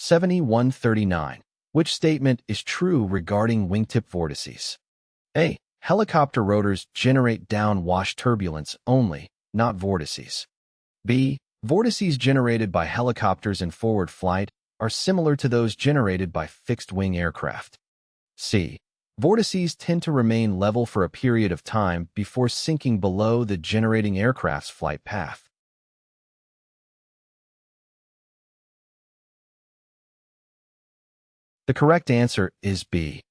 7139. Which statement is true regarding wingtip vortices? A. Helicopter rotors generate downwash turbulence only, not vortices. B. Vortices generated by helicopters in forward flight are similar to those generated by fixed-wing aircraft. C. Vortices tend to remain level for a period of time before sinking below the generating aircraft's flight path. The correct answer is B.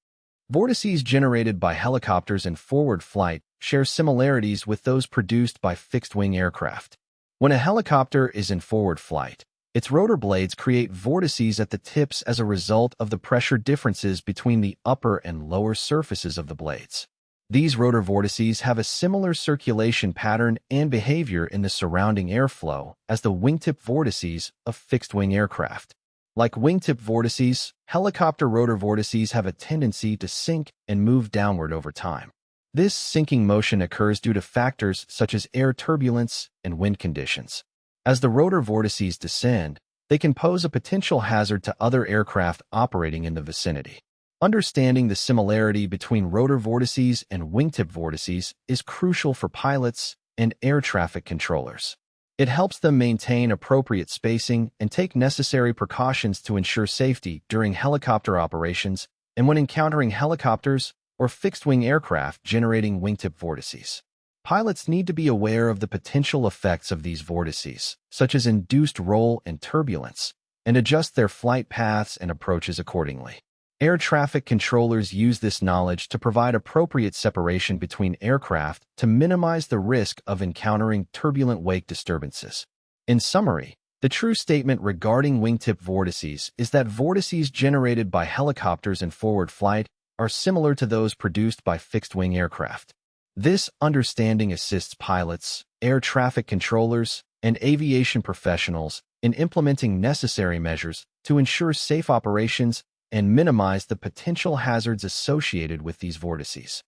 Vortices generated by helicopters in forward flight share similarities with those produced by fixed-wing aircraft. When a helicopter is in forward flight, its rotor blades create vortices at the tips as a result of the pressure differences between the upper and lower surfaces of the blades. These rotor vortices have a similar circulation pattern and behavior in the surrounding airflow as the wingtip vortices of fixed-wing aircraft. Like wingtip vortices, helicopter rotor vortices have a tendency to sink and move downward over time. This sinking motion occurs due to factors such as air turbulence and wind conditions. As the rotor vortices descend, they can pose a potential hazard to other aircraft operating in the vicinity. Understanding the similarity between rotor vortices and wingtip vortices is crucial for pilots and air traffic controllers. It helps them maintain appropriate spacing and take necessary precautions to ensure safety during helicopter operations and when encountering helicopters or fixed-wing aircraft generating wingtip vortices. Pilots need to be aware of the potential effects of these vortices, such as induced roll and turbulence, and adjust their flight paths and approaches accordingly. Air traffic controllers use this knowledge to provide appropriate separation between aircraft to minimize the risk of encountering turbulent wake disturbances. In summary, the true statement regarding wingtip vortices is that vortices generated by helicopters in forward flight are similar to those produced by fixed-wing aircraft. This understanding assists pilots, air traffic controllers, and aviation professionals in implementing necessary measures to ensure safe operations and minimize the potential hazards associated with these vortices.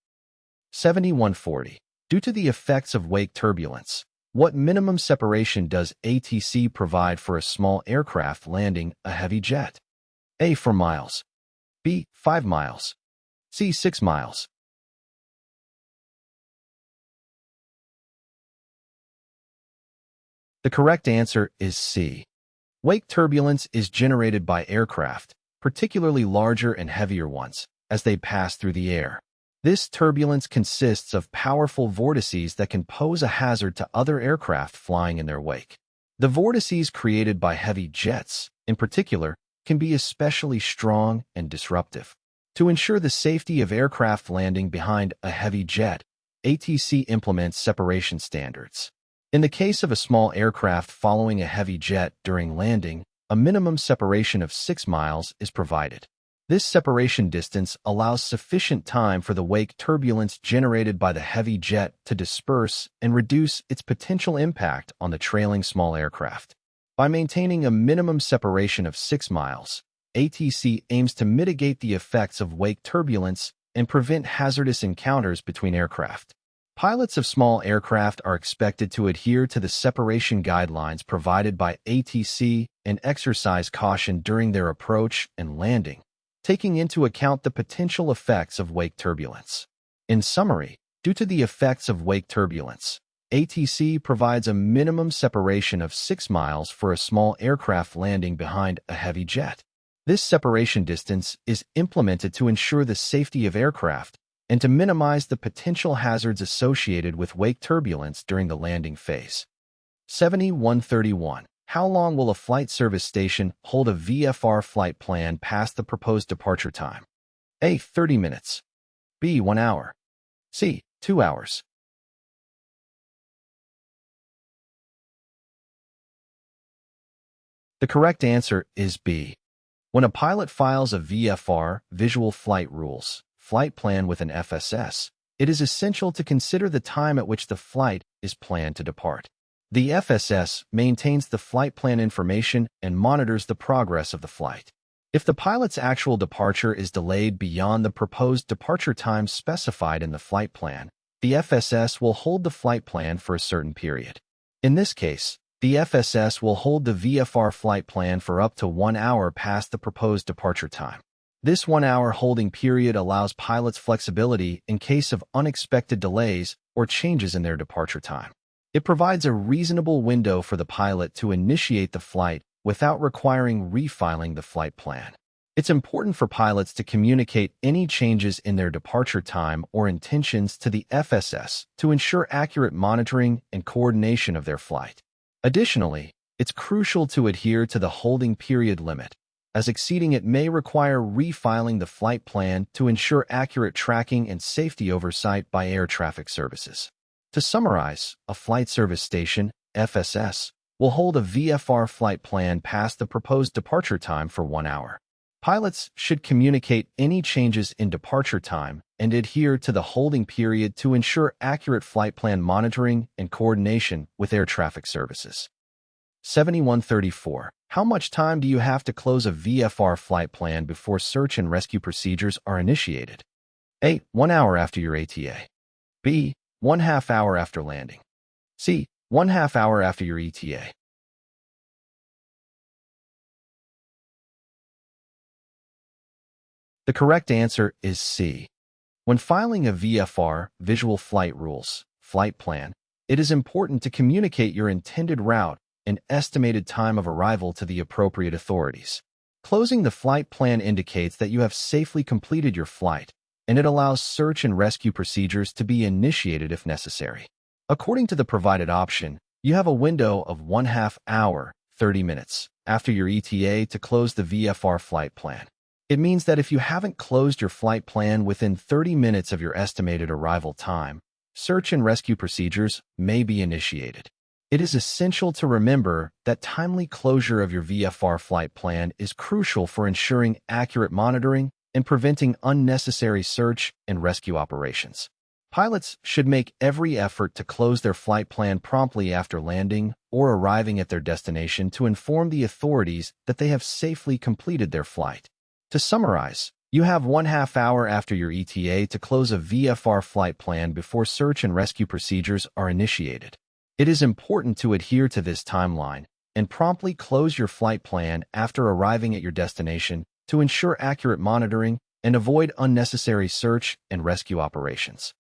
7140. Due to the effects of wake turbulence, what minimum separation does ATC provide for a small aircraft landing a heavy jet? A. 4 miles. B. 5 miles. C. 6 miles. The correct answer is C. Wake turbulence is generated by aircraft, particularly larger and heavier ones, as they pass through the air. This turbulence consists of powerful vortices that can pose a hazard to other aircraft flying in their wake. The vortices created by heavy jets, in particular, can be especially strong and disruptive. To ensure the safety of aircraft landing behind a heavy jet, ATC implements separation standards. In the case of a small aircraft following a heavy jet during landing, a minimum separation of 6 miles is provided. This separation distance allows sufficient time for the wake turbulence generated by the heavy jet to disperse and reduce its potential impact on the trailing small aircraft. By maintaining a minimum separation of 6 miles, ATC aims to mitigate the effects of wake turbulence and prevent hazardous encounters between aircraft. Pilots of small aircraft are expected to adhere to the separation guidelines provided by ATC and exercise caution during their approach and landing, taking into account the potential effects of wake turbulence. In summary, due to the effects of wake turbulence, ATC provides a minimum separation of 6 miles for a small aircraft landing behind a heavy jet. This separation distance is implemented to ensure the safety of aircraft and to minimize the potential hazards associated with wake turbulence during the landing phase. 7131. How long will a flight service station hold a VFR flight plan past the proposed departure time? A. 30 minutes. B. 1 hour. C. 2 hours. The correct answer is B. When a pilot files a VFR, Visual Flight Rules, flight plan with an FSS, it is essential to consider the time at which the flight is planned to depart. The FSS maintains the flight plan information and monitors the progress of the flight. If the pilot's actual departure is delayed beyond the proposed departure time specified in the flight plan, the FSS will hold the flight plan for a certain period. In this case, The FSS will hold the VFR flight plan for up to 1 hour past the proposed departure time. This 1-hour holding period allows pilots flexibility in case of unexpected delays or changes in their departure time. It provides a reasonable window for the pilot to initiate the flight without requiring refiling the flight plan. It's important for pilots to communicate any changes in their departure time or intentions to the FSS to ensure accurate monitoring and coordination of their flight. Additionally, it's crucial to adhere to the holding period limit, as exceeding it may require refiling the flight plan to ensure accurate tracking and safety oversight by air traffic services. To summarize, a flight service station, FSS, will hold a VFR flight plan past the proposed departure time for 1 hour. Pilots should communicate any changes in departure time and adhere to the holding period to ensure accurate flight plan monitoring and coordination with air traffic services. 7134. How much time do you have to close a VFR flight plan before search and rescue procedures are initiated? A. 1 hour after your ATA. B. 1/2 hour after landing. C. 1/2 hour after your ETA. The correct answer is C. When filing a VFR, Visual Flight Rules, flight plan, it is important to communicate your intended route and estimated time of arrival to the appropriate authorities. Closing the flight plan indicates that you have safely completed your flight, and it allows search and rescue procedures to be initiated if necessary. According to the provided option, you have a window of 1/2 hour, 30 minutes, after your ETA to close the VFR flight plan. It means that if you haven't closed your flight plan within 30 minutes of your estimated arrival time, search and rescue procedures may be initiated. It is essential to remember that timely closure of your VFR flight plan is crucial for ensuring accurate monitoring and preventing unnecessary search and rescue operations. Pilots should make every effort to close their flight plan promptly after landing or arriving at their destination to inform the authorities that they have safely completed their flight. To summarize, you have 1/2 hour after your ETA to close a VFR flight plan before search and rescue procedures are initiated. It is important to adhere to this timeline and promptly close your flight plan after arriving at your destination to ensure accurate monitoring and avoid unnecessary search and rescue operations.